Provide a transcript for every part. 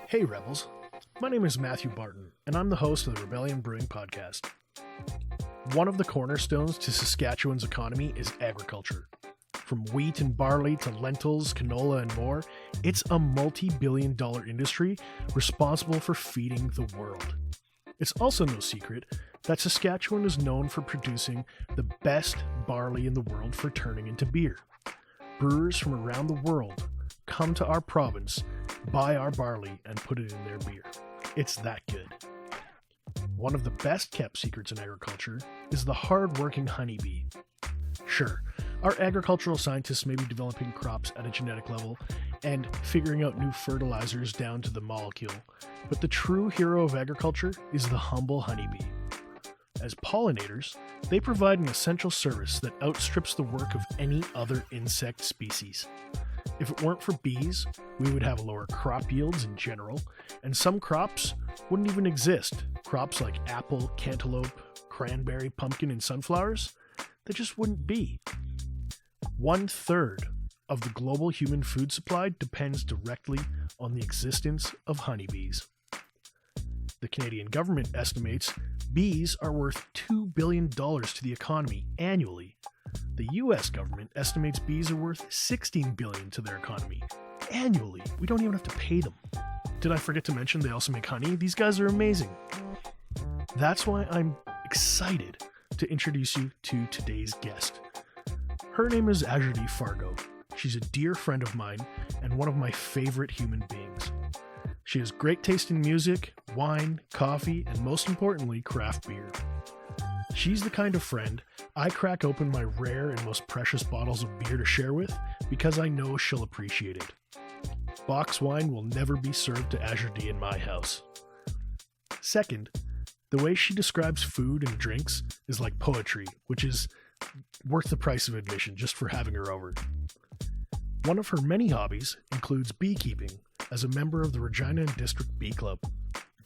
Hey Rebels, my name is Matthew Barton, and I'm the host of the Rebellion Brewing Podcast. One of the cornerstones to Saskatchewan's economy is agriculture. From wheat and barley to lentils, canola, and more, it's a multi-billion-dollar industry responsible for feeding the world. It's also no secret that Saskatchewan is known for producing the best barley in the world for turning into beer. Brewers from around the world come to our province, buy our barley, and put it in their beer. It's that good. One of the best kept secrets in agriculture is the hard-working honeybee. Sure, our agricultural scientists may be developing crops at a genetic level and figuring out new fertilizers down to the molecule, but the true hero of agriculture is the humble honeybee. As pollinators, they provide an essential service that outstrips the work of any other insect species. If it weren't for bees, we would have lower crop yields in general, and some crops wouldn't even exist. Crops like apple, cantaloupe, cranberry, pumpkin, and sunflowers, they just wouldn't be. 1/3 of the global human food supply depends directly on the existence of honeybees. The Canadian government estimates bees are worth $2 billion to the economy annually. The US government estimates bees are worth $16 billion to their economy annually. We don't even have to pay them. Did I forget to mention they also make honey? These guys are amazing. That's why I'm excited to introduce you to today's guest. Her name is Azure-Dee Farago. She's a dear friend of mine and one of my favorite human beings. She has great taste in music, wine, coffee, and most importantly, craft beer. She's the kind of friend I crack open my rare and most precious bottles of beer to share with because I know she'll appreciate it. Box wine will never be served to Azure-Dee in my house. Second, the way she describes food and drinks is like poetry, which is worth the price of admission just for having her over. One of her many hobbies includes beekeeping as a member of the Regina District Bee Club.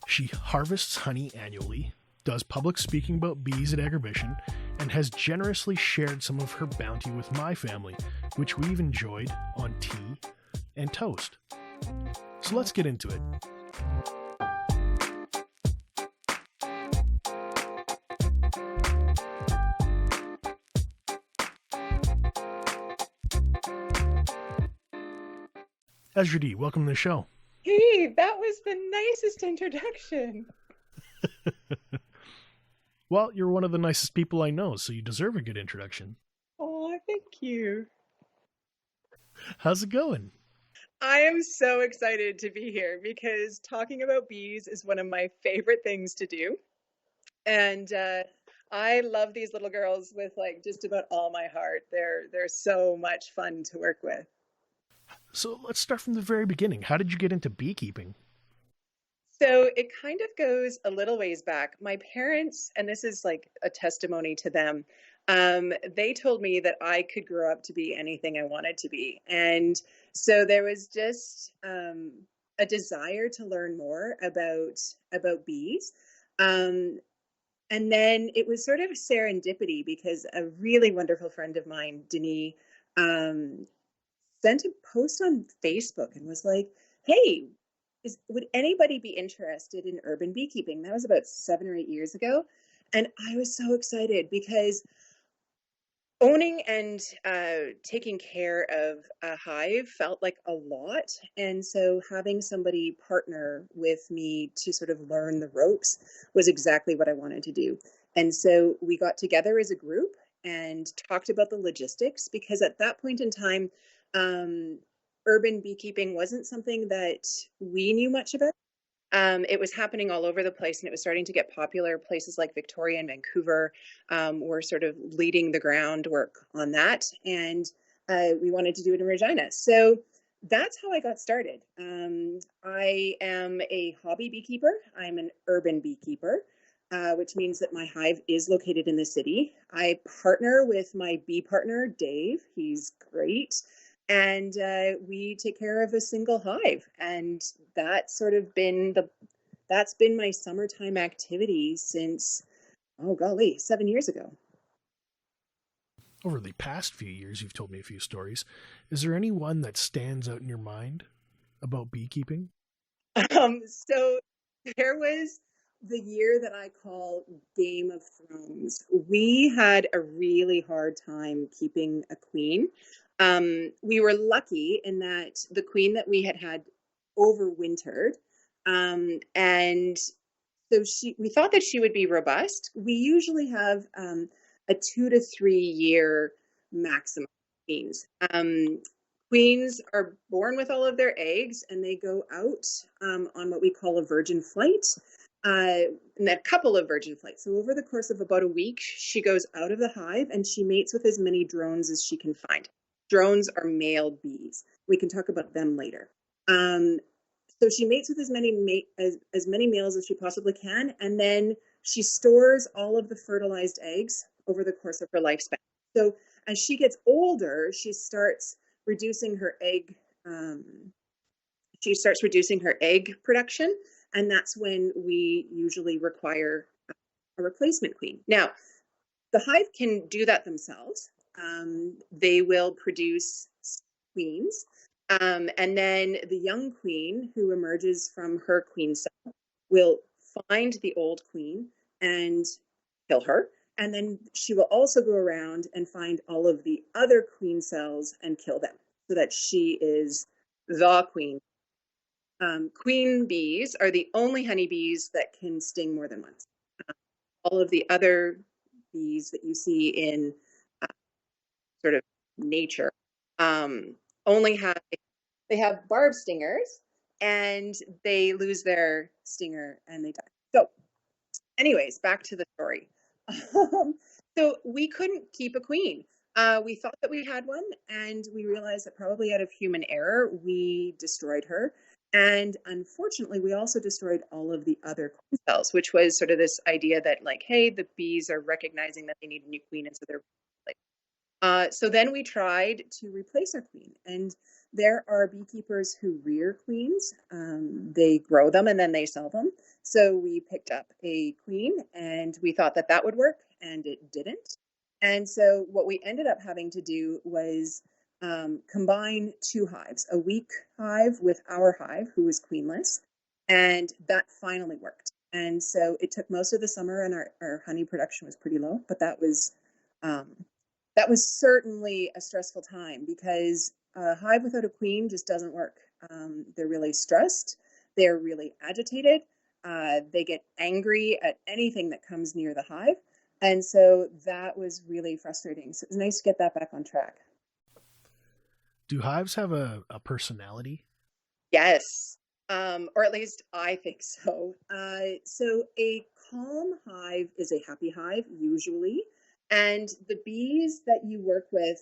She harvests honey annually, does public speaking about bees at Agribition, and has generously shared some of her bounty with my family, which we've enjoyed on tea and toast. So let's get into it. Azure-Dee, welcome to the show. Hey, that was the nicest introduction. Well, you're one of the nicest people I know, so you deserve a good introduction. Oh, thank you. How's it going? I am so excited to be here because talking about bees is one of my favorite things to do. And I love these little girls with like just about all my heart. They're so much fun to work with. So let's start from the very beginning. How did you get into beekeeping? So it kind of goes a little ways back. My parents, and this is like a testimony to them, they told me that I could grow up to be anything I wanted to be. And so there was just a desire to learn more about bees. And then it was sort of serendipity because a really wonderful friend of mine, Denise, sent a post on Facebook and was like, hey, would anybody be interested in urban beekeeping? That was about 7 or 8 years ago. And I was so excited because owning and taking care of a hive felt like a lot. And so having somebody partner with me to sort of learn the ropes was exactly what I wanted to do. And so we got together as a group and talked about the logistics because at that point in time, urban beekeeping wasn't something that we knew much about. It was happening all over the place and it was starting to get popular. Places like Victoria and Vancouver were sort of leading the groundwork on that. And we wanted to do it in Regina. So that's how I got started. I am a hobby beekeeper. I'm an urban beekeeper, which means that my hive is located in the city. I partner with my bee partner, Dave. He's great. And we take care of a single hive. And that's sort of that's been my summertime activity since, 7 years ago. Over the past few years, you've told me a few stories. Is there any one that stands out in your mind? about beekeeping? So there was the year that I call Game of Thrones. We had a really hard time keeping a queen. We were lucky in that the queen that we had overwintered, and so we thought that she would be robust. We usually have a 2 to 3 year maximum queens. Queens are born with all of their eggs and they go out on what we call a virgin flight, and a couple of virgin flights. So over the course of about a week, she goes out of the hive and she mates with as many drones as she can find. Drones are male bees. We can talk about them later. So she mates with as many males as she possibly can, and then she stores all of the fertilized eggs over the course of her lifespan. So as she gets older, reducing her egg. She starts reducing her egg production, and that's when we usually require a replacement queen. Now, the hive can do that themselves. They will produce queens. And then the young queen who emerges from her queen cell will find the old queen and kill her. And then she will also go around and find all of the other queen cells and kill them so that she is the queen. Queen bees are the only honeybees that can sting more than once. All of the other bees that you see in sort of nature only have barb stingers, and they lose their stinger and they die. So anyways, back to the story. So we couldn't keep a queen. We thought that we had one, and we realized that probably out of human error, we destroyed her. And unfortunately, we also destroyed all of the other queen cells, which was sort of this idea that, like, hey, the bees are recognizing that they need a new queen, and so they're like. So then we tried to replace our queen, and there are beekeepers who rear queens. They grow them and then they sell them. So we picked up a queen and we thought that that would work, and it didn't. And so what we ended up having to do was combine two hives, a weak hive with our hive, who was queenless, and that finally worked. And so it took most of the summer, and our honey production was pretty low, but that was certainly a stressful time, because a hive without a queen just doesn't work. They're really stressed. They're really agitated. They get angry at anything that comes near the hive. And so that was really frustrating. So it was nice to get that back on track. Do hives have a personality? Yes, or at least I think so. So a calm hive is a happy hive, usually. And the bees that you work with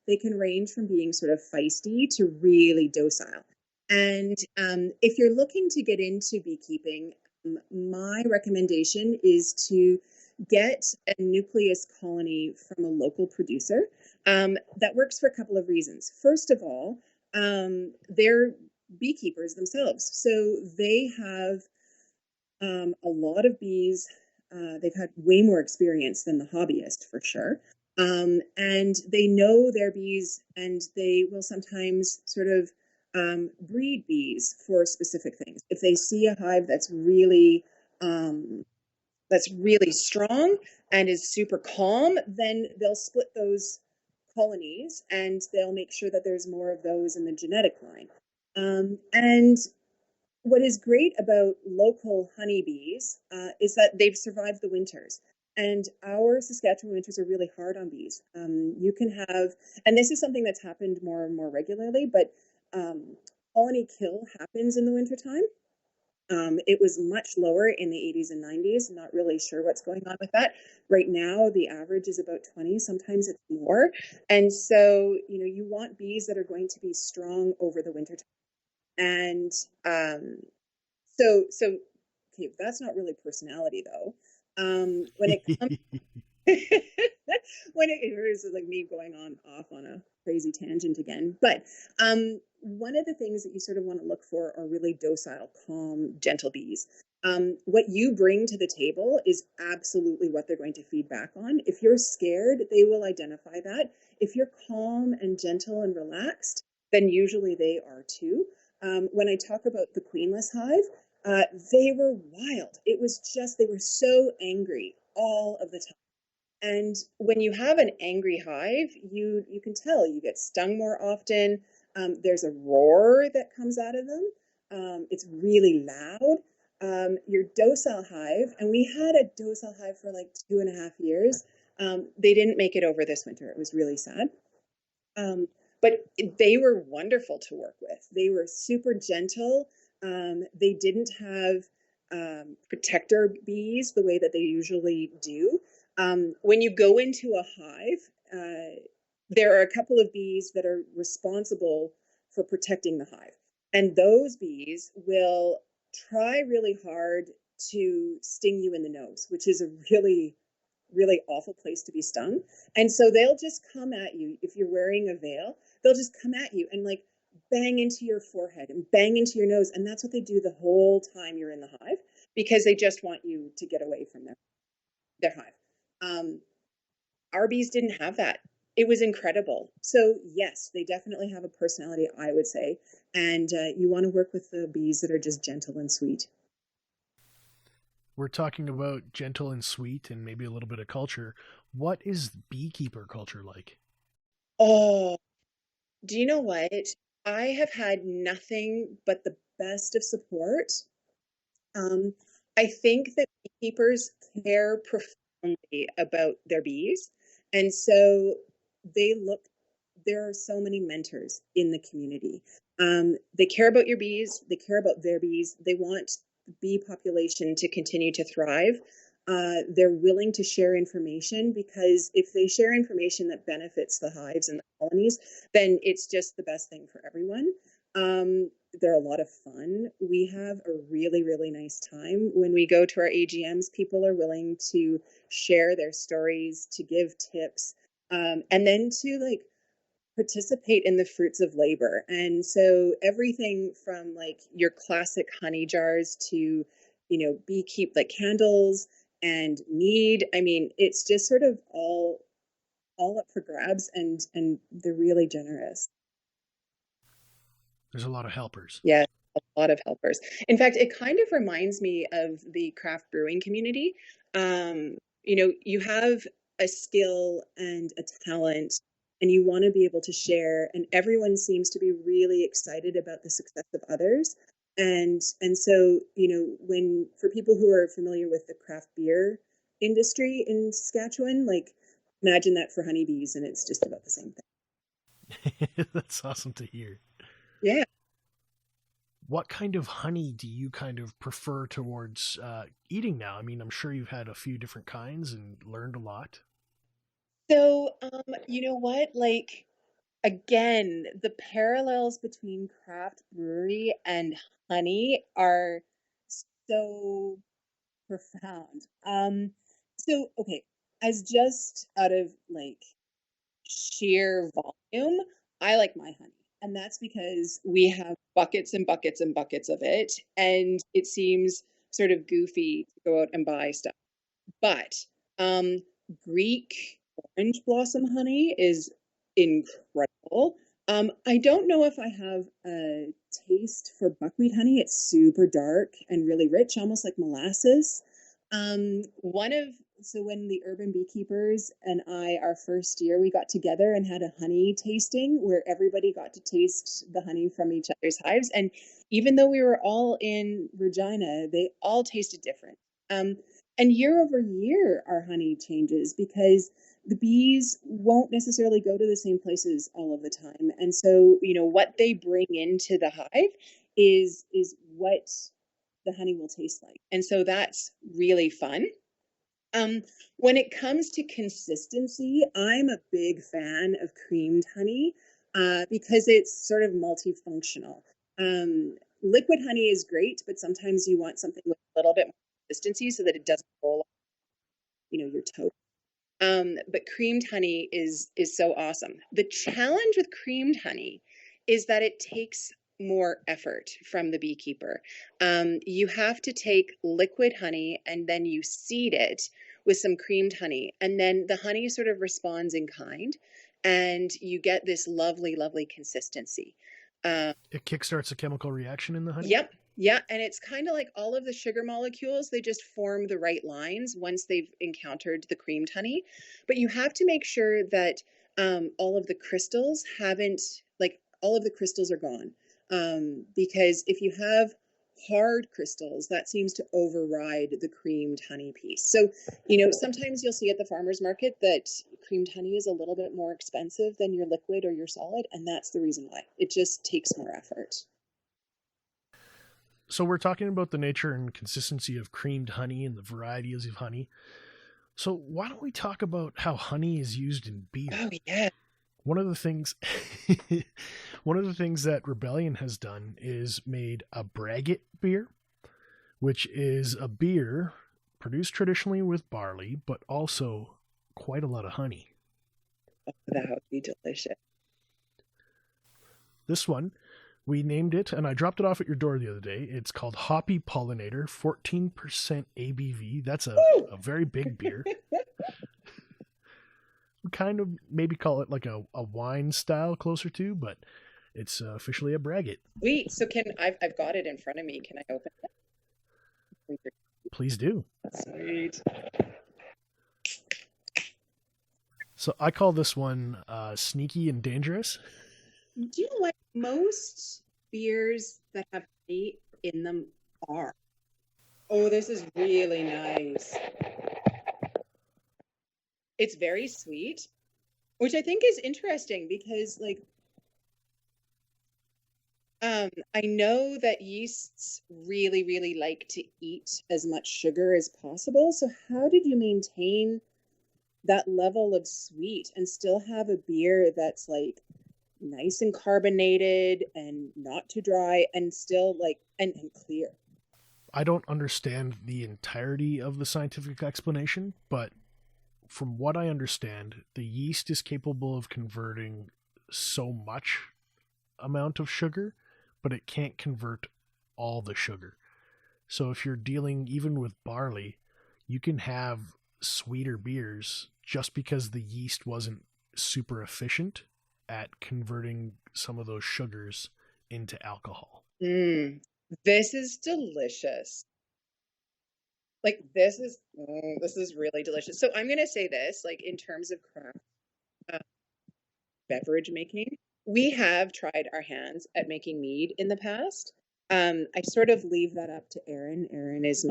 they can range from being sort of feisty to really docile. And if you're looking to get into beekeeping, my recommendation is to get a nucleus colony from a local producer. That works for a couple of reasons. First of all, they're beekeepers themselves. So they have a lot of bees. They've had way more experience than the hobbyist, for sure. And they know their bees, and they will sometimes sort of breed bees for specific things. If they see a hive that's really strong and is super calm, then they'll split those colonies and they'll make sure that there's more of those in the genetic line. And what is great about local honeybees is that they've survived the winters. And our Saskatchewan winters are really hard on bees. You can have, and this is something that's happened more and more regularly, but colony kill happens in the wintertime. It was much lower in the 80s and 90s. Not really sure what's going on with that. Right now, the average is about 20. Sometimes it's more. And so, you want bees that are going to be strong over the winter time. And okay, that's not really personality, though. When it comes, when it is like me going off on a crazy tangent again. But one of the things that you sort of want to look for are really docile, calm, gentle bees. What you bring to the table is absolutely what they're going to feed back on. If you're scared, they will identify that. If you're calm and gentle and relaxed, then usually they are too. When I talk about the queenless hive, they were wild. It was just, they were so angry all of the time. And when you have an angry hive, you can tell you get stung more often. There's a roar that comes out of them. It's really loud. Your docile hive, and we had a docile hive for like 2.5 years. They didn't make it over this winter. It was really sad. But they were wonderful to work with. They were super gentle. They didn't have protector bees the way that they usually do. When you go into a hive, there are a couple of bees that are responsible for protecting the hive. And those bees will try really hard to sting you in the nose, which is a really, really awful place to be stung. And so they'll just come at you. If you're wearing a veil, they'll just come at you and like bang into your forehead and bang into your nose. And that's what they do the whole time you're in the hive, because they just want you to get away from their hive. Our bees didn't have that. It was incredible. So yes, they definitely have a personality, I would say. And you want to work with the bees that are just gentle and sweet. We're talking about gentle and sweet and maybe a little bit of culture. What is beekeeper culture like? Oh, do you know what? I have had nothing but the best of support. Um, I think that beekeepers care profoundly about their bees. And so they look, there are so many mentors in the community. They care about your bees, they care about their bees, they want the bee population to continue to thrive. They're willing to share information, because if they share information that benefits the hives and the colonies, then it's just the best thing for everyone. They're a lot of fun. We have a really, really nice time. When we go to our AGMs, people are willing to share their stories, to give tips, and then to like participate in the fruits of labor. And so everything from like your classic honey jars to, beekeep like candles and mead. I mean, it's just sort of all up for grabs, and they're really generous. There's a lot of helpers. Yeah, a lot of helpers. In fact, it kind of reminds me of the craft brewing community. You have a skill and a talent, and you want to be able to share, and everyone seems to be really excited about the success of others. And so, when for people who are familiar with the craft beer industry in Saskatchewan, like imagine that for honeybees, and it's just about the same thing. That's awesome to hear. Yeah. What kind of honey do you kind of prefer towards eating now? I mean, I'm sure you've had a few different kinds and learned a lot. So, you know what? Like, again, the parallels between craft brewery and honey are so profound. So okay, as just out of like sheer volume, I like my honey. And that's because we have buckets and buckets and buckets of it. And it seems sort of goofy to go out and buy stuff. But um, Greek orange blossom honey is incredible. I don't know if I have a taste for buckwheat honey. It's super dark and really rich, almost like molasses. One of So when the urban beekeepers and I, our first year, we got together and had a honey tasting where everybody got to taste the honey from each other's hives. And even though we were all in Regina, they all tasted different. Um, and year over year, our honey changes because the bees won't necessarily go to the same places all of the time. And so, what they bring into the hive is what the honey will taste like. And so that's really fun. When it comes to consistency, I'm a big fan of creamed honey because it's sort of multifunctional. Liquid honey is great, but sometimes you want something with a little bit more consistency so that it doesn't roll off, your toe. But creamed honey is so awesome. The challenge with creamed honey is that it takes more effort from the beekeeper. You have to take liquid honey and then you seed it with some creamed honey, and then the honey sort of responds in kind, and you get this lovely, lovely consistency. It kickstarts a chemical reaction in the honey? Yep. Yeah. And it's kind of like all of the sugar molecules, they just form the right lines once they've encountered the creamed honey. But you have to make sure that all of the crystals haven't, like, all of the crystals are gone. Because if you have hard crystals, that seems to override the creamed honey piece. So, sometimes you'll see at the farmer's market that creamed honey is a little bit more expensive than your liquid or your solid. And that's the reason why. It just takes more effort. So we're talking about the nature and consistency of creamed honey and the varieties of honey. So why don't we talk about how honey is used in beer? Oh, yeah. One of the things one of the things that Rebellion has done is made a braggot beer, which is a beer produced traditionally with barley, but also quite a lot of honey. Oh, that would be delicious. This one, we named it, and I dropped it off at your door the other day. It's called Hoppy Pollinator, 14% ABV. That's a very big beer. We kind of maybe call it like a wine style closer to, but it's officially a braggot. Sweet. So I've got it in front of me. Can I open it? Please do. Sweet. So I call this one sneaky and dangerous. Do you know what most beers that have honey in them are? Oh, this is really nice. It's very sweet, which I think is interesting because, like, I know that yeasts really, really like to eat as much sugar as possible. So how did you maintain that level of sweet and still have a beer that's like nice and carbonated and not too dry and still like and clear? I don't understand the entirety of the scientific explanation, but from what I understand, the yeast is capable of converting so much amount of sugar, but it can't convert all the sugar. So if you're dealing even with barley, you can have sweeter beers just because the yeast wasn't super efficient at converting some of those sugars into alcohol. This is delicious. Like, this is really delicious. So I'm going to say this, like, in terms of craft beverage making, we have tried our hands at making mead in the past. I sort of leave that up to Aaron. Aaron is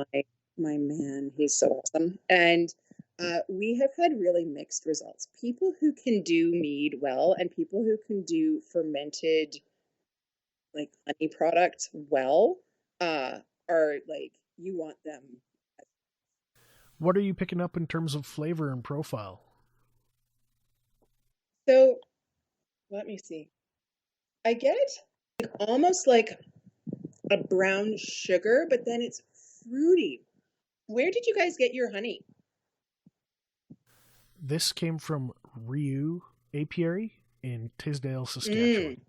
my man. He's so awesome. And we have had really mixed results. People who can do mead well and people who can do fermented, like, honey products well are like, you want them. What are you picking up in terms of flavor and profile? So let me see. I get like almost like a brown sugar, but then it's fruity. Where did you guys get your honey? This came from Riu Apiary in Tisdale, Saskatchewan.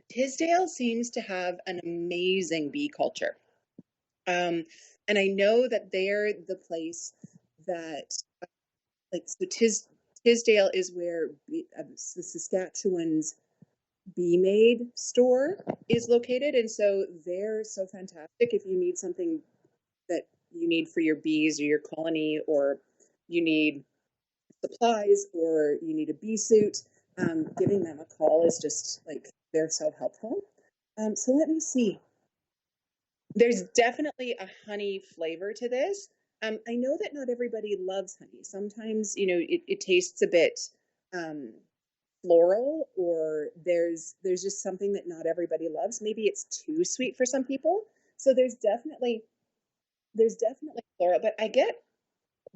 Tisdale seems to have an amazing bee culture. And I know that they're the place that, like, so Tisdale is where the Saskatchewan's Bee Made store is located. And so they're so fantastic. If you need something that you need for your bees or your colony, or you need supplies, or you need a bee suit, giving them a call is just like, they're so helpful. So let me see. There's definitely a honey flavor to this. I know that not everybody loves honey. Sometimes, it tastes a bit floral, or there's just something that not everybody loves. Maybe it's too sweet for some people. So there's definitely floral, but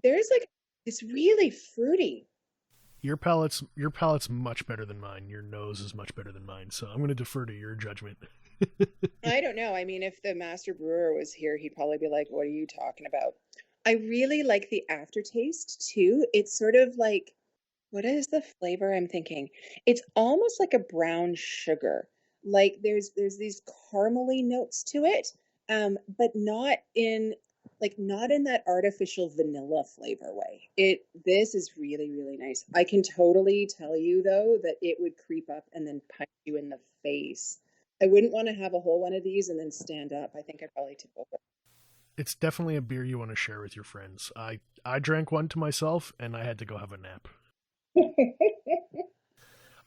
there's like, it's really fruity. Your palate's much better than mine. Your nose is much better than mine. So I'm going to defer to your judgment. I don't know. I mean, if the master brewer was here, he'd probably be like, what are you talking about? I really like the aftertaste too. It's sort of like, what is the flavor I'm thinking? It's almost like a brown sugar. Like there's these caramely notes to it, but not in that artificial vanilla flavor way. This is really, really nice. I can totally tell you though that it would creep up and then punch you in the face I wouldn't want to have a whole one of these and then stand up. I think I'd probably tip over. It's definitely a beer you want to share with your friends. I drank one to myself and I had to go have a nap.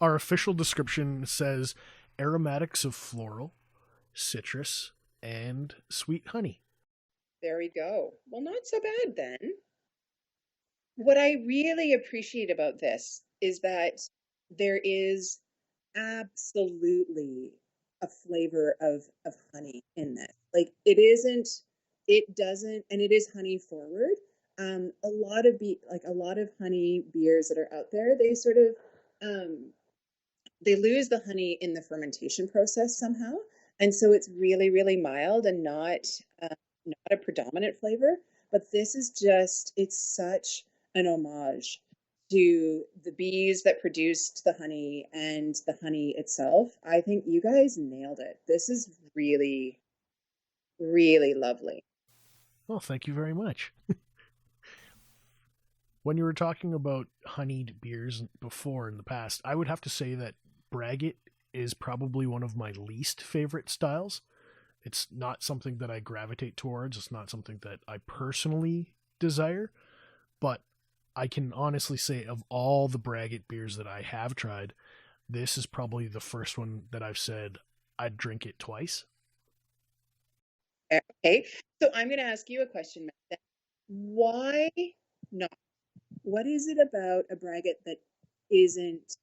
Our official description says aromatics of floral, citrus, and sweet honey. There we go. Well, not so bad then. What I really appreciate about this is that there is absolutely a flavor of honey in this. Like it doesn't, and it is honey forward. A lot of a lot of honey beers that are out there, they sort of they lose the honey in the fermentation process somehow, and so it's really, really mild and not a predominant flavor. But this is just, it's such an homage to the bees that produced the honey and the honey itself. I think you guys nailed it. This is really, really lovely. Well, thank you very much. When you were talking about honeyed beers before in the past, I would have to say that Braggot is probably one of my least favorite styles. It's not something that I gravitate towards. It's not something that I personally desire. But I can honestly say, of all the Braggot beers that I have tried, this is probably the first one that I've said I'd drink it twice. Okay, so I'm going to ask you a question, Matt. Why not? What is it about a Braggot that isn't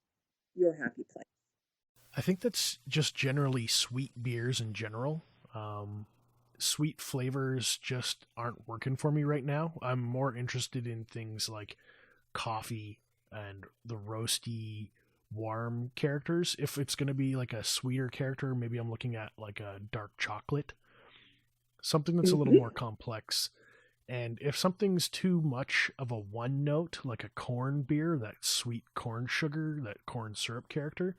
your happy place? I think that's just generally sweet beers in general. Sweet flavors just aren't working for me right now. I'm more interested in things like coffee and the roasty, warm characters. If it's going to be like a sweeter character, maybe I'm looking at like a dark chocolate, something that's a little more complex. And if something's too much of a one note, like a corn beer, that sweet corn sugar, that corn syrup character,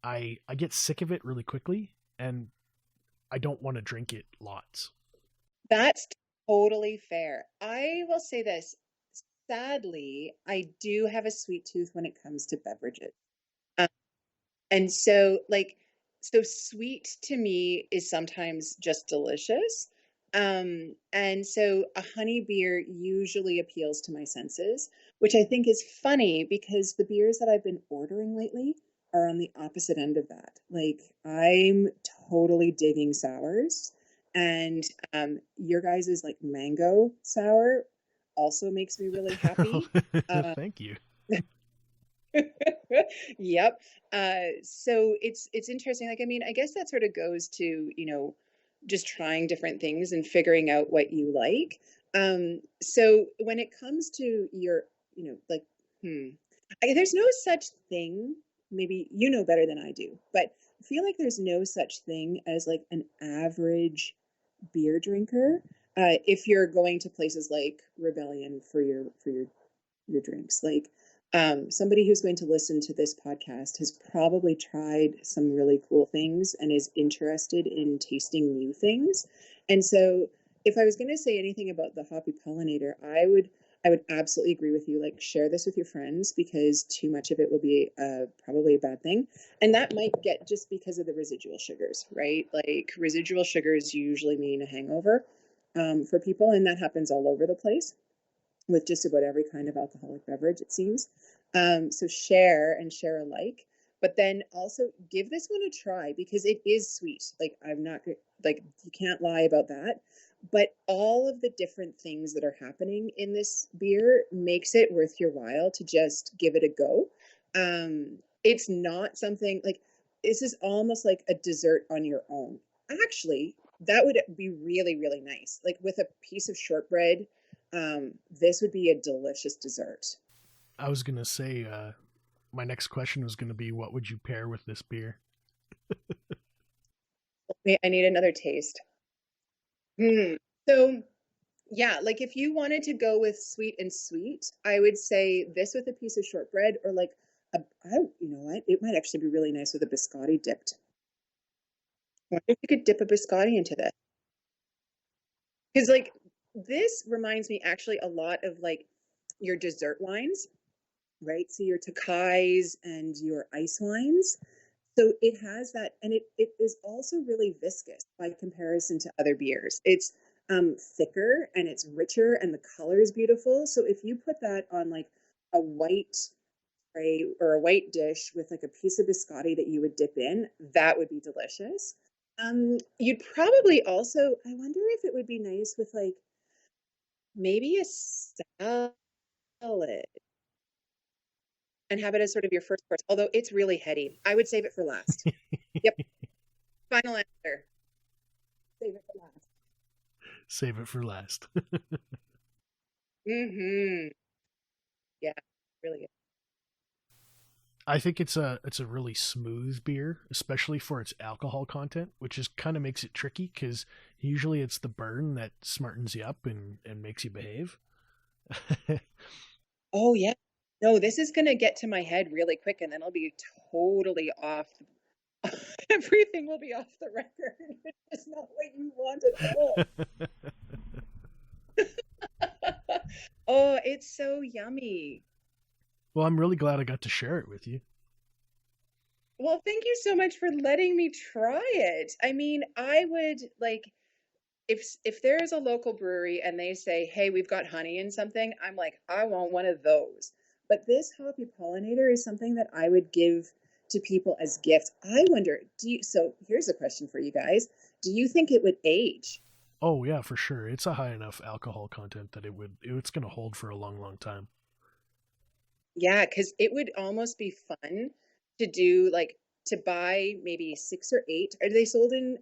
I get sick of it really quickly, and I don't want to drink it lots. That's totally fair. I will say this. Sadly, I do have a sweet tooth when it comes to beverages. Um, and so, so sweet to me is sometimes just delicious. And so a honey beer usually appeals to my senses, which I think is funny because the beers that I've been ordering lately are on the opposite end of that. Like, I'm totally digging sours, and your guys' like mango sour also makes me really happy. Thank you. Yep. So it's interesting. Like, I mean, I guess that sort of goes to, just trying different things and figuring out what you like. So when it comes to your, there's no such thing. Maybe you know better than I do, but I feel like there's no such thing as like an average beer drinker. If you're going to places like Rebellion for your drinks, like somebody who's going to listen to this podcast has probably tried some really cool things and is interested in tasting new things. And so if I was going to say anything about the Hoppy Pollinator, I would absolutely agree with you. Like, share this with your friends because too much of it will be probably a bad thing. And that might get just because of the residual sugars, right? Like, residual sugars usually mean a hangover for people, and that happens all over the place with just about every kind of alcoholic beverage, it seems. So share and share alike, but then also give this one a try because it is sweet. Like, I'm not like, you can't lie about that. But all of the different things that are happening in this beer makes it worth your while to just give it a go. It's not something like, this is almost like a dessert on your own. Actually, that would be really, really nice. Like with a piece of shortbread, this would be a delicious dessert. I was going to say, my next question was going to be, what would you pair with this beer? I need another taste. So, yeah, like if you wanted to go with sweet and sweet, I would say this with a piece of shortbread, or like you know what? It might actually be really nice with a biscotti dipped. I wonder if you could dip a biscotti into this. Because like this reminds me actually a lot of like your dessert wines, right? So your Tokais and your ice wines. So it has that, and it is also really viscous by comparison to other beers. It's thicker and it's richer, and the color is beautiful. So if you put that on like a white tray or a white dish with like a piece of biscotti that you would dip in, that would be delicious. You'd probably also, I wonder if it would be nice with like maybe a salad and have it as sort of your first course, although it's really heady. I would save it for last. Yep. Final answer. Save it for last. Save it for last. Mm-hmm. Yeah, really good. I think it's a really smooth beer, especially for its alcohol content, which is kind of makes it tricky because usually it's the burn that smartens you up and makes you behave. Oh yeah. No, this is gonna get to my head really quick, and then I'll be totally off. Everything will be off the record. It's not what you want at all. Oh, it's so yummy. Well, I'm really glad I got to share it with you. Well, thank you so much for letting me try it. I mean, I would like if there is a local brewery and they say, "Hey, we've got honey in something," I'm like, "I want one of those." But this Hoppy Pollinator is something that I would give to people as gifts. I wonder, so here's a question for you guys. Do you think it would age? Oh yeah, for sure. It's a high enough alcohol content that it's going to hold for a long, long time. Yeah, because it would almost be fun to do like to buy maybe six or eight. Are they sold in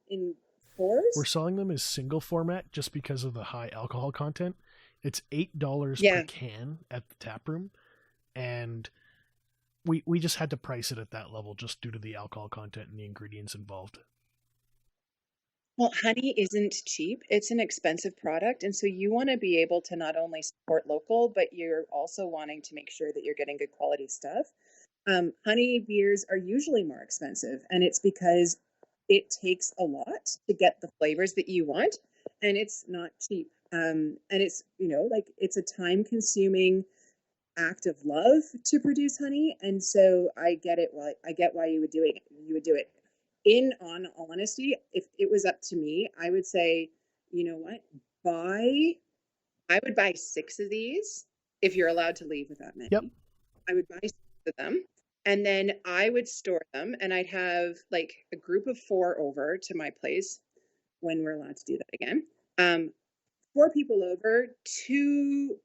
We're fours? selling them as single format just because of the high alcohol content. It's $8 per Yeah. can at the tap room, and we just had to price it at that level just due to the alcohol content and the ingredients involved. Well, honey isn't cheap. It's an expensive product. And so you want to be able to not only support local, but you're also wanting to make sure that you're getting good quality stuff. Honey beers are usually more expensive, and it's because it takes a lot to get the flavors that you want, and it's not cheap. And it's, like it's a time consuming act of love to produce honey. And so I get it. Well, I get why you would do it. You would do it. In on honesty, if it was up to me, I would say, you know what? Buy I would buy six of these if you're allowed to leave with that Yep. many. I would buy six of them, and then I would store them, and I'd have like a group of four over to my place when we're allowed to do that again. Um, Four people over, two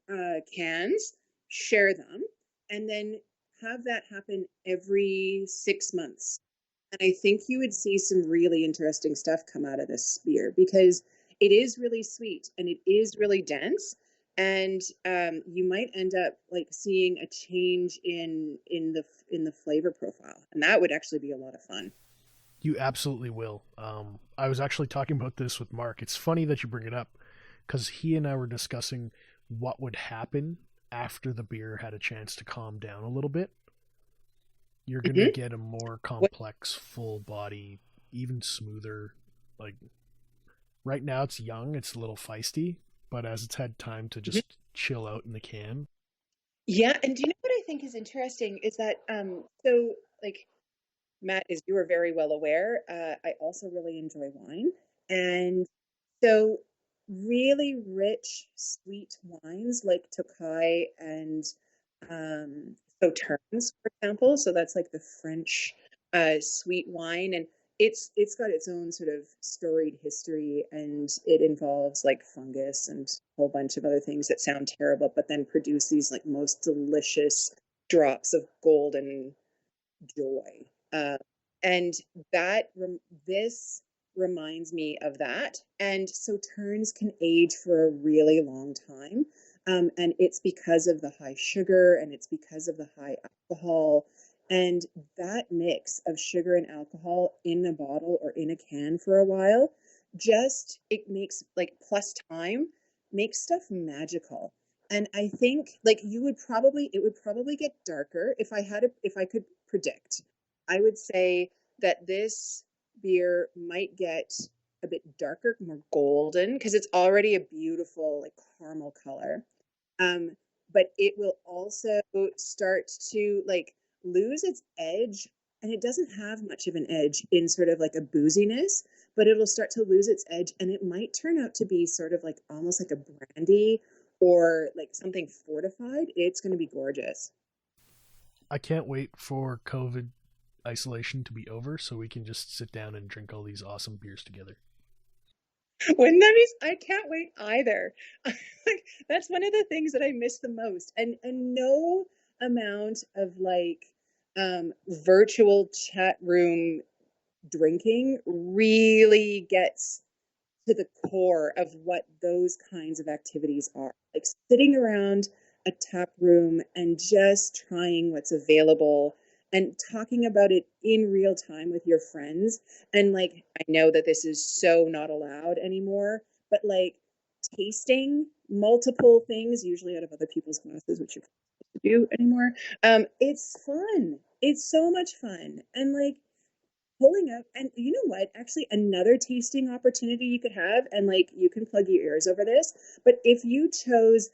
cans, share them, and then have that happen every 6 months. And I think you would see some really interesting stuff come out of this beer because it is really sweet and it is really dense. And you might end up like seeing a change in the flavor profile, and that would actually be a lot of fun. You absolutely will. I was actually talking about this with Mark. It's funny that you bring it up because he and I were discussing what would happen after the beer had a chance to calm down a little bit. You're going to Mm-hmm. get a more What? complex, full body, even smoother. Like right now, it's young, it's a little feisty, but as it's had time to Mhm. just chill out in the can. Yeah, and do you know what I think is interesting is that so like Matt, as you are very well aware, I also really enjoy wine. And so, really rich, sweet wines like Tokai and Sauternes, for example. So that's like the French sweet wine, and it's got its own sort of storied history, and it involves like fungus and a whole bunch of other things that sound terrible, but then produce these like most delicious drops of golden joy. Uh, and that this reminds me of that. And so turns can age for a really long time. And it's because of the high sugar and it's because of the high alcohol. And that mix of sugar and alcohol in a bottle or in a can for a while, just it makes like plus time makes stuff magical. And I think like it would probably get darker if I could predict. I would say that this beer might get a bit darker, more golden, because it's already a beautiful like caramel color. Um, but it will also start to like lose its edge and it doesn't have much of an edge in sort of like a booziness, but it'll start to lose its edge, and it might turn out to be sort of like almost like a brandy or like something fortified. It's going to be gorgeous. I can't wait for COVID isolation to be over so we can just sit down and drink all these awesome beers together. Wouldn't that be? I can't wait either. Like, that's one of the things that I miss the most. And no amount of like virtual chat room drinking really gets to the core of what those kinds of activities are. Like sitting around a tap room and just trying what's available and talking about it in real time with your friends. And like, I know that this is so not allowed anymore, but like tasting multiple things, usually out of other people's glasses, which you're not supposed to do anymore. It's fun. It's so much fun. And like, pulling up, and you know what, actually another tasting opportunity you could have, and like you can plug your ears over this, but if you chose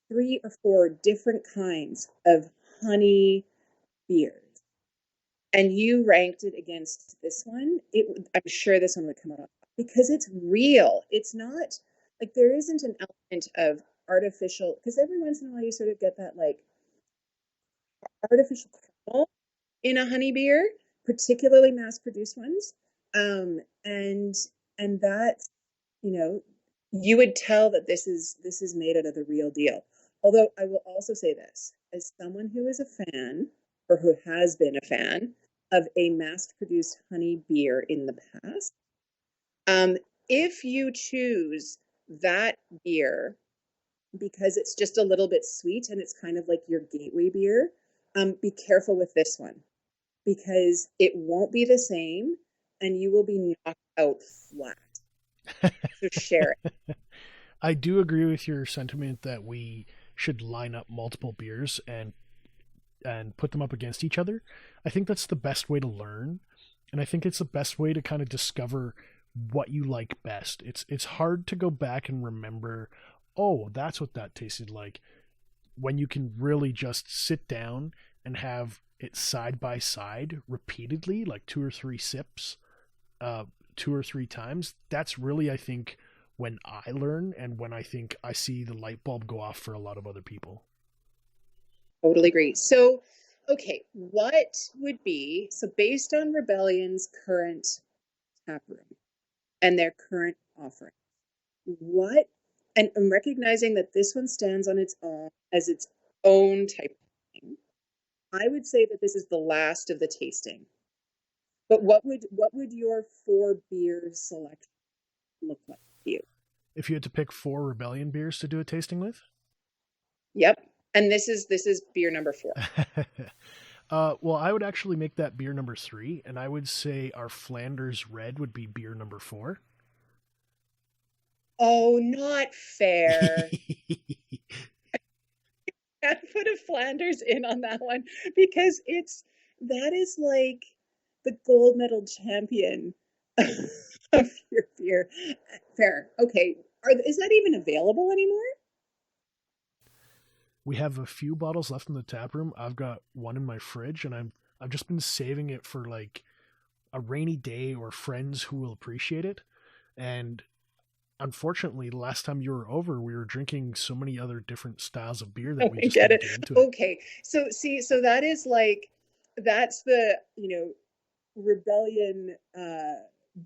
3 or 4 different kinds of honey beers and you ranked it against this one, I'm sure this one would come up because it's real. It's not like there isn't an element of artificial, because every once in a while you sort of get that like artificial caramel in a honey beer, particularly mass-produced ones, and that's, you know, you would tell that this is made out of the real deal. Although I will also say this, as someone who is a fan, or who has been a fan of a mass-produced honey beer in the past, if you choose that beer because it's just a little bit sweet and it's kind of like your gateway beer, be careful with this one, because it won't be the same and you will be knocked out flat. So share it. I do agree with your sentiment that we should line up multiple beers and put them up against each other. I think that's the best way to learn, and I think it's the best way to kind of discover what you like best. It's hard to go back and remember, oh, that's what that tasted like, when you can really just sit down and have it side by side repeatedly, like 2 or 3 sips, 2 or 3 times. That's really, I think, when I learn, and when I think I see the light bulb go off for a lot of other people. Totally agree. So, okay, what would be, so based on Rebellion's current tap room and their current offering, what, and I'm recognizing that this one stands on its own as its own type of thing, I would say that this is the last of the tasting. But what would your 4 beer selection look like to you? If you had to pick 4 Rebellion beers to do a tasting with? Yep. And this is beer number 4. Well, I would actually make that beer number 3, and I would say our Flanders Red would be beer number 4. Oh, not fair. Can't put a Flanders in on that one, because that is like the gold medal champion of your beer. Fair. Okay. Is that even available anymore? We have a few bottles left in the tap room. I've got one in my fridge, and I've just been saving it for like a rainy day or friends who will appreciate it. And unfortunately, the last time you were over, we were drinking so many other different styles of beer that we just get didn't it. get into it. Okay. So see, so that is like, that's the, Rebellion,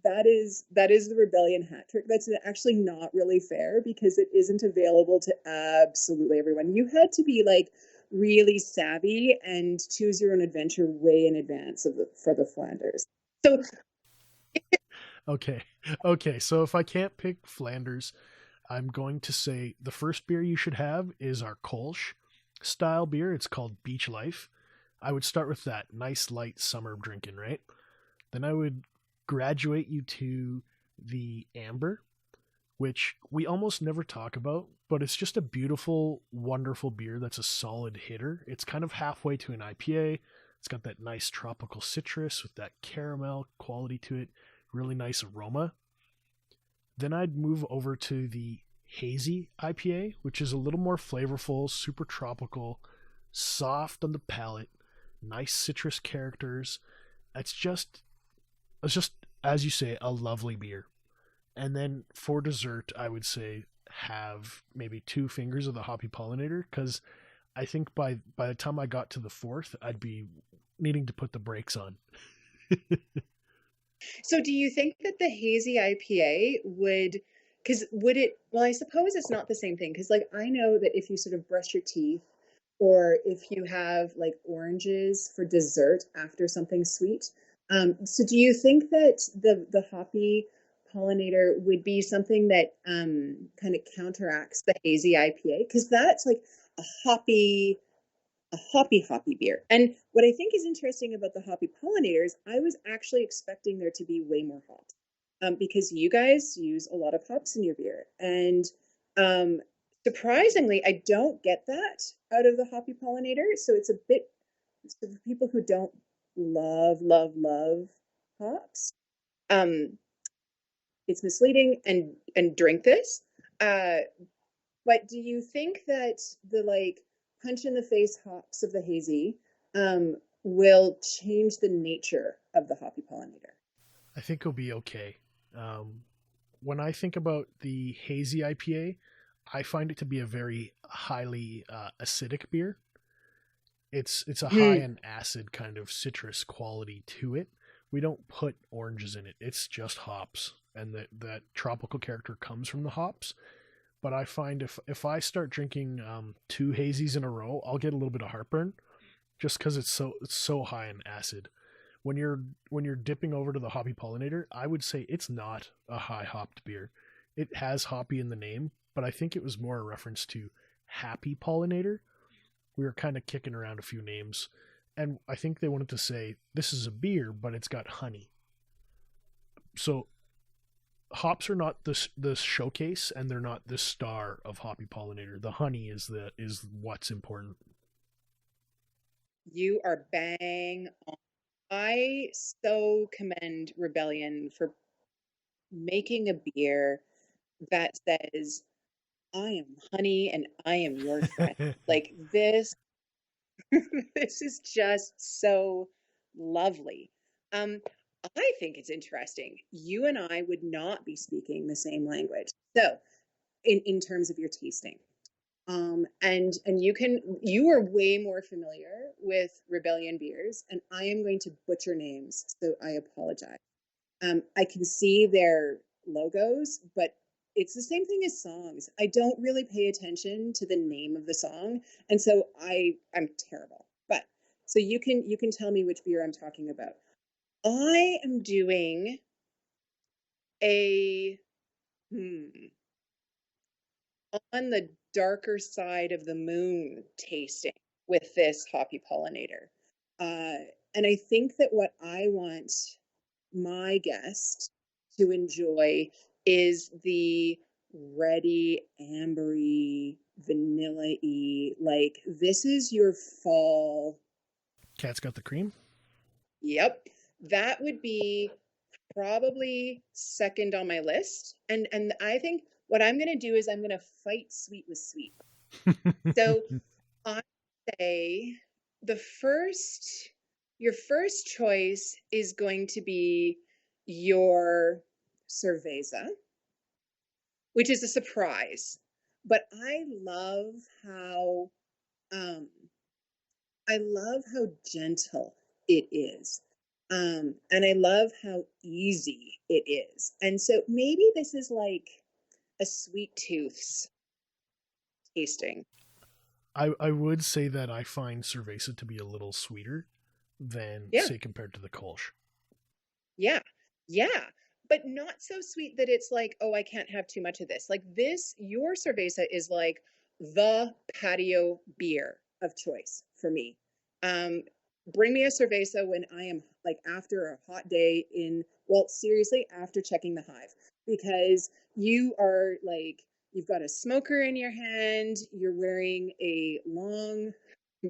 that is the Rebellion hat trick. That's actually not really fair, because it isn't available to absolutely everyone. You had to be like really savvy and choose your own adventure way in advance for the Flanders. So okay. So if I can't pick Flanders, I'm going to say the first beer you should have is our Kolsch style beer. It's called Beach Life. I would start with that nice light summer drinking, right? Then I would graduate you to the Amber, which we almost never talk about, but it's just a beautiful, wonderful beer that's a solid hitter. It's kind of halfway to an IPA. It's got that nice tropical citrus with that caramel quality to it, really nice aroma. Then I'd move over to the Hazy IPA, which is a little more flavorful, super tropical, soft on the palate, nice citrus characters, It's just, as you say, a lovely beer. And then for dessert, I would say have maybe 2 fingers of the Hoppy Pollinator, because I think by the time I got to the fourth, I'd be needing to put the brakes on. So do you think that the hazy IPA would it, well, I suppose it's not the same thing. Cause like, I know that if you sort of brush your teeth or if you have like oranges for dessert after something sweet. So do you think that the hoppy pollinator would be something that kind of counteracts the hazy IPA? Cause that's like a hoppy hoppy beer. And what I think is interesting about the hoppy pollinators, I was actually expecting there to be way more hops, because you guys use a lot of hops in your beer. And um, surprisingly, I don't get that out of the hoppy pollinator. So it's a bit, so for people who don't love hops, um, it's misleading, and drink this. Uh, but do you think that the like punch in the face hops of the hazy will change the nature of the hoppy pollinator? I think it'll be okay. Um, when I think about the hazy IPA, I find it to be a very highly acidic beer. It's a high Hmm. in acid kind of citrus quality to it. We don't put oranges in it. It's just hops, and that tropical character comes from the hops. But I find if I start drinking 2 hazies in a row, I'll get a little bit of heartburn just because it's so high in acid. When you're dipping over to the hoppy pollinator, I would say it's not a high hopped beer. It has hoppy in the name, but I think it was more a reference to happy pollinator. We were kind of kicking around a few names, and I think they wanted to say this is a beer, but it's got honey. So hops are not the showcase, and they're not the star of hoppy pollinator. The honey is what's important. You are bang on. I so commend Rebellion for making a beer that says, I am honey and I am your friend. Like this, this is just so lovely. Um, I think it's interesting. You and I would not be speaking the same language. So, in terms of your tasting, and you are way more familiar with Rebellion beers, and I am going to butcher names, so I apologize. I can see their logos, but it's the same thing as songs. I don't really pay attention to the name of the song, and so I'm terrible. But so you can tell me which beer I'm talking about. I am doing a on the darker side of the moon tasting with this hoppy pollinator. And I think that what I want my guest to enjoy is the reddy, ambery, vanilla-y. Like, this is your fall. Cat's got the cream. Yep. That would be probably second on my list. And I think what I'm going to do is I'm going to fight sweet with sweet. So I say the first, your first choice is going to be your cerveza, which is a surprise. But how um, I love how gentle it is. And I love how easy it is. And so maybe this is like a sweet tooth's tasting. I would say that I find cerveza to be a little sweeter than, Yeah. say, compared to the Kolsch. Yeah. Yeah. But not so sweet that it's like, oh, I can't have too much of this. Like this, your cerveza is like the patio beer of choice for me. Um, Bring me a cerveza when I am like after a hot day in, well, seriously, after checking the hive, because you are like, you've got a smoker in your hand, you're wearing a long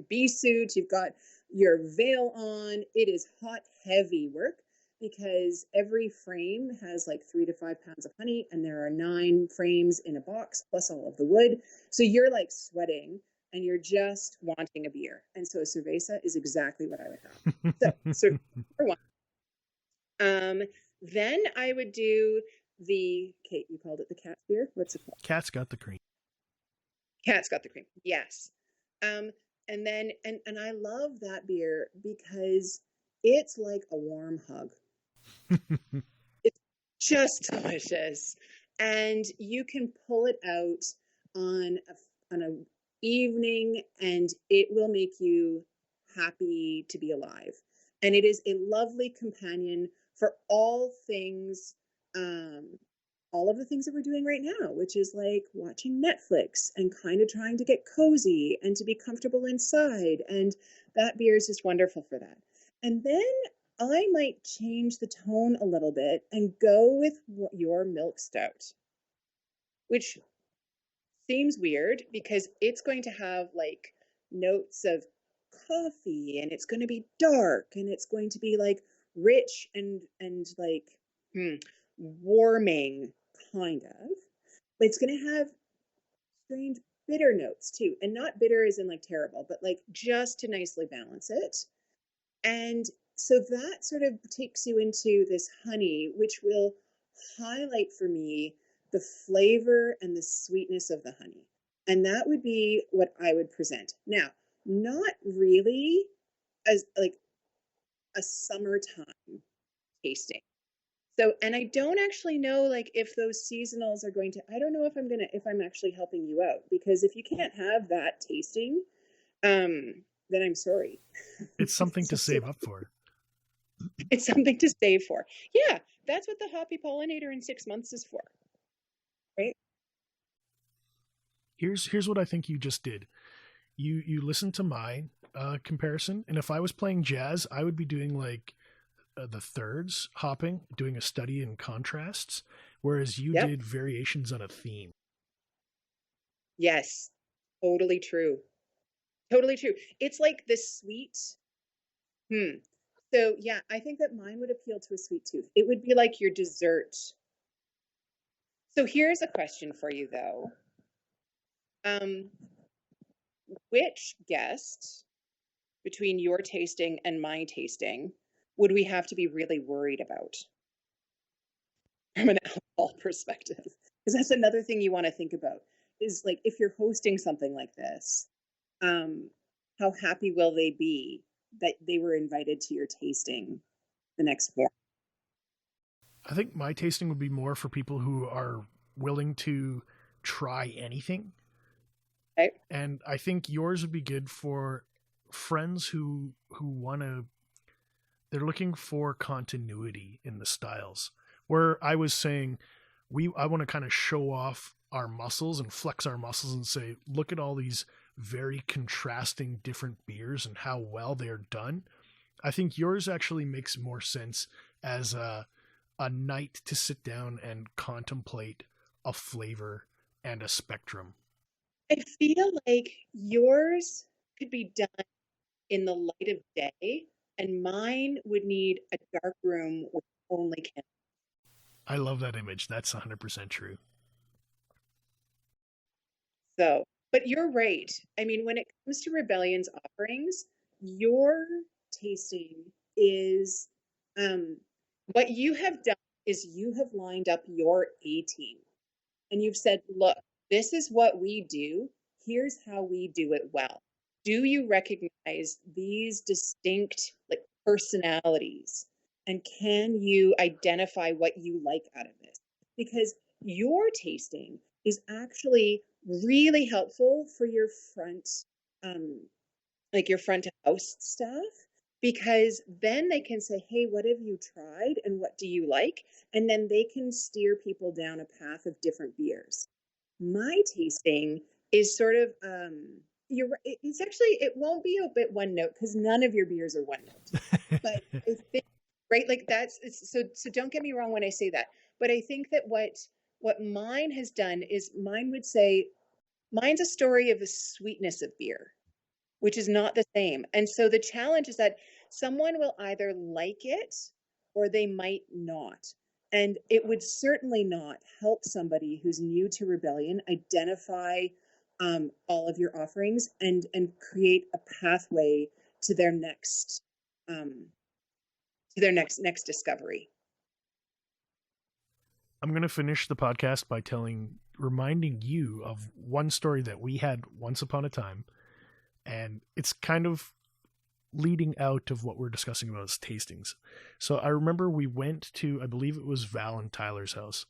bee suit, you've got your veil on. It is hot, heavy work because every frame has like 3 to 5 pounds of honey, and there are 9 frames in a box plus all of the wood. So you're like sweating and you're just wanting a beer. And so a cerveza is exactly what I would have. So, number one. Then I would do Kate, you called it the cat beer. What's it called? Cat's got the cream. Cat's got the cream. Yes. Um, and then, and I love that beer because it's like a warm hug. It's just delicious. And you can pull it out on an evening and it will make you happy to be alive. And it is a lovely companion for all of the things that we're doing right now, which is like watching Netflix and kind of trying to get cozy and to be comfortable inside. And that beer is just wonderful for that. And then I might change the tone a little bit and go with your milk stout, which seems weird because it's going to have like notes of coffee and it's going to be dark and it's going to be like rich and like warming kind of. But it's going to have strange bitter notes too, and not bitter as in like terrible, but like just to nicely balance it. And so that sort of takes you into this honey, which will highlight for me the flavor and the sweetness of the honey. And that would be what I would present. Now, not really as like a summertime tasting. So, and I don't actually know like if those seasonals are going to, I don't know if I'm actually helping you out, because if you can't have that tasting, then I'm sorry. It's something to save up for. It's something to save for. Yeah, that's what the Hoppy Pollinator in 6 months is for. Right? Here's what I think you just did. You listened to my comparison, and if I was playing jazz, I would be doing like the thirds hopping, doing a study in contrasts, whereas you did variations on a theme. Yes, totally true. Totally true. It's like the sweet. So yeah, I think that mine would appeal to a sweet tooth. It would be like your dessert. So here's a question for you though. Which guest between your tasting and my tasting would we have to be really worried about from an alcohol perspective? Because that's another thing you want to think about is like if you're hosting something like this, how happy will they be that they were invited to your tasting the next morning? I think my tasting would be more for people who are willing to try anything. Okay. And I think yours would be good for friends who want to, they're looking for continuity in the styles. Where I was saying I want to kind of show off our muscles and flex our muscles and say, look at all these very contrasting different beers and how well they're done. I think yours actually makes more sense as a night to sit down and contemplate a flavor and a spectrum. I feel like yours could be done in the light of day, and mine would need a dark room with only candles. I love that image. That's 100% true. So, but you're right. I mean, when it comes to Rebellion's offerings, your tasting is what you have done is you have lined up your A team and you've said, look, this is what we do. Here's how we do it well. Do you recognize these distinct like personalities? And can you identify what you like out of this? Because your tasting is actually really helpful for your front, like your front of house staff, because then they can say, hey, what have you tried and what do you like? And then they can steer people down a path of different beers. My tasting is sort of, it's actually, it won't be a bit one note because none of your beers are one note. But I think, right, like so don't get me wrong when I say that. But I think that what mine has done is mine would say, mine's a story of the sweetness of beer, which is not the same. And so the challenge is that someone will either like it or they might not. And it would certainly not help somebody who's new to Rebellion identify all of your offerings and create a pathway to their next their next discovery. I'm going to finish the podcast by reminding you of one story that we had once upon a time. And it's kind of leading out of what we're discussing about is tastings. So I remember we went to, I believe it was Val and Tyler's house,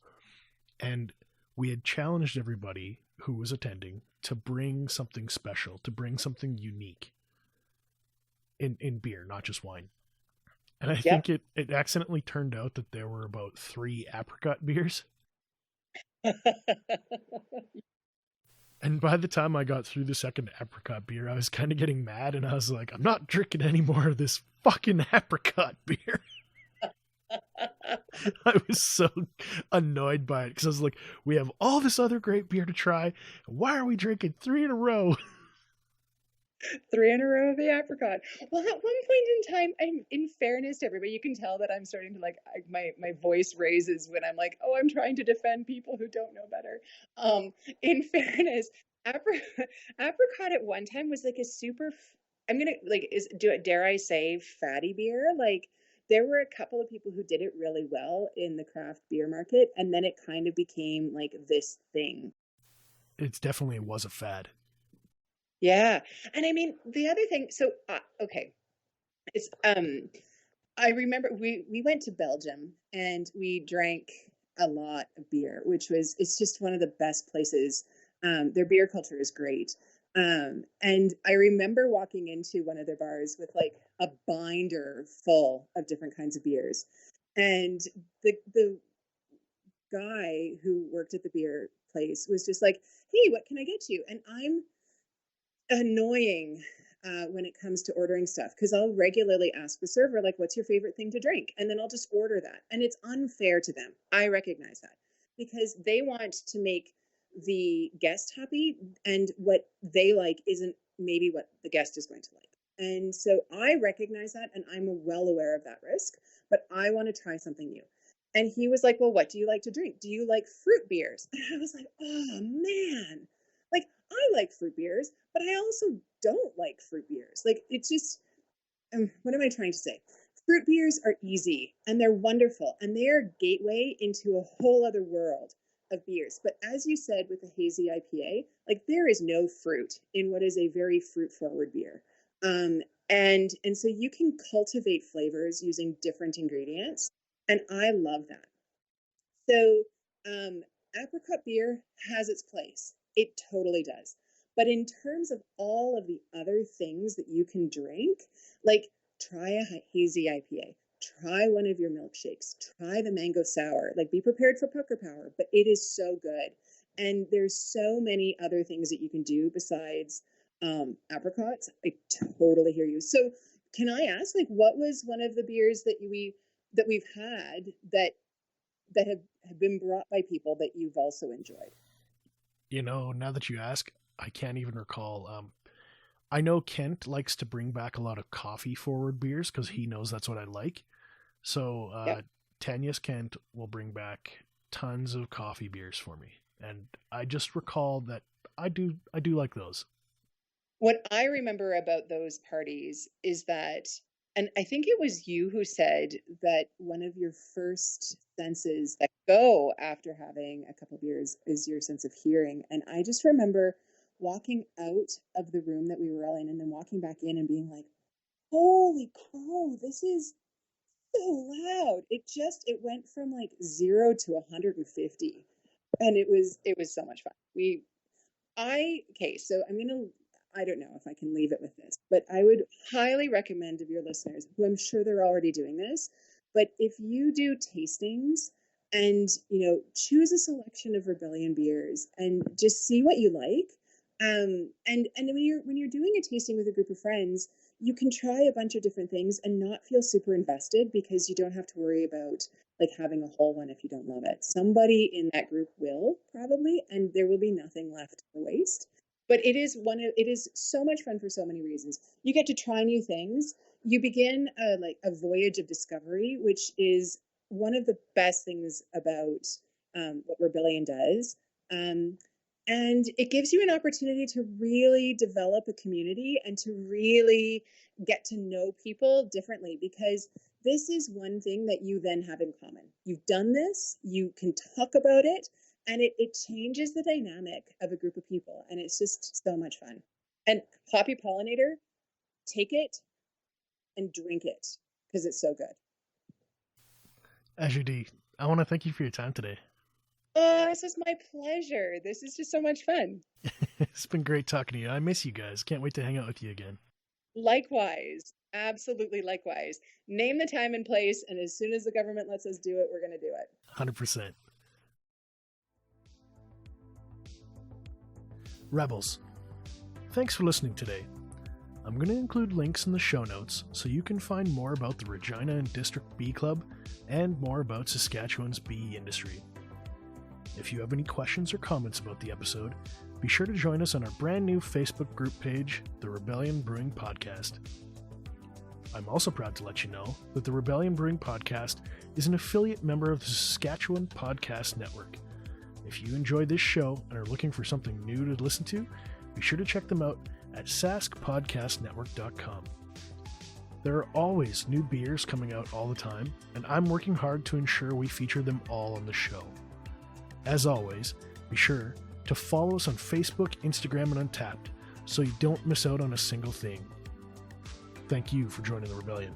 and we had challenged everybody who was attending to bring something special, to bring something unique in beer, not just wine. And I think it accidentally turned out that there were about 3 apricot beers. And by the time I got through the second apricot beer, I was kind of getting mad, and I was like, I'm not drinking any more of this fucking apricot beer. I was so annoyed by it because I was like, we have all this other great beer to try. Why are we drinking 3 in a row? 3 in a row of the apricot. Well, at one point in time, I'm, in fairness to everybody, you can tell that I'm starting to my voice raises when I'm like, oh, I'm trying to defend people who don't know better. In fairness, apricot at one time was like a super, dare I say, fatty beer? Like, there were a couple of people who did it really well in the craft beer market, and then it kind of became like this thing. It definitely was a fad. Yeah. And I mean, the other thing, so, okay, it's, I remember we went to Belgium and we drank a lot of beer, it's just one of the best places. Their beer culture is great. And I remember walking into one of their bars with like a binder full of different kinds of beers. And the guy who worked at the beer place was just like, hey, what can I get you? And I'm annoying when it comes to ordering stuff, because I'll regularly ask the server, like, what's your favorite thing to drink? And then I'll just order that. And it's unfair to them. I recognize that, because they want to make the guest happy, and what they like isn't maybe what the guest is going to like. And so I recognize that, and I'm well aware of that risk, but I want to try something new. And he was like, well, what do you like to drink? Do you like fruit beers? And I was like, oh man, like, I like fruit beers, but I also don't like fruit beers. Like, it's just, what am I trying to say? Fruit beers are easy and they're wonderful, and they are a gateway into a whole other world of beers. But as you said with the hazy IPA, like, there is no fruit in what is a very fruit forward beer. And so you can cultivate flavors using different ingredients. And I love that. So, apricot beer has its place. It totally does. But in terms of all of the other things that you can drink, like, try a hazy IPA, try one of your milkshakes, try the mango sour, like, be prepared for pucker power, but it is so good. And there's so many other things that you can do besides apricots. I totally hear you. So can I ask, like, what was one of the beers that we've had that have been brought by people that you've also enjoyed? You know, now that you ask, I can't even recall. I know Kent likes to bring back a lot of coffee forward beers because he knows that's what I like. So Tanya's Kent will bring back tons of coffee beers for me. And I just recall that I do like those. What I remember about those parties is that, and I think it was you who said that one of your first senses that go after having a couple beers is your sense of hearing. And I just remember walking out of the room that we were all in, and then walking back in and being like, holy crow, this is so loud. It went from like 0 to 150. And it was so much fun. So I don't know if I can leave it with this, but I would highly recommend of your listeners, who I'm sure they're already doing this, but if you do tastings and, choose a selection of Rebellion beers and just see what you like. And when you're doing a tasting with a group of friends, you can try a bunch of different things and not feel super invested, because you don't have to worry about like having a whole one if you don't love it. Somebody in that group will probably, and there will be nothing left for waste. But it is so much fun for so many reasons. You get to try new things. You begin a voyage of discovery, which is one of the best things about what Rebellion does. And it gives you an opportunity to really develop a community and to really get to know people differently, because this is one thing that you then have in common. You've done this, you can talk about it, and it changes the dynamic of a group of people. And it's just so much fun. And Hoppy Pollinator, take it and drink it because it's so good. Azure-Dee, I want to thank you for your time today. Oh, this is my pleasure. This is just so much fun. It's been great talking to you. I miss you guys. Can't wait to hang out with you again. Likewise. Absolutely likewise. Name the time and place, and as soon as the government lets us do it, we're going to do it. 100%. Rebels, thanks for listening today. I'm going to include links in the show notes so you can find more about the Regina and District Bee Club and more about Saskatchewan's bee industry. If you have any questions or comments about the episode, be sure to join us on our brand new Facebook group page, The Rebellion Brewing Podcast. I'm also proud to let you know that the Rebellion Brewing Podcast is an affiliate member of the Saskatchewan Podcast Network. If you enjoy this show and are looking for something new to listen to, be sure to check them out at saskpodcastnetwork.com. There are always new beers coming out all the time, and I'm working hard to ensure we feature them all on the show. As always, be sure to follow us on Facebook, Instagram, and Untappd so you don't miss out on a single thing. Thank you for joining the Rebellion.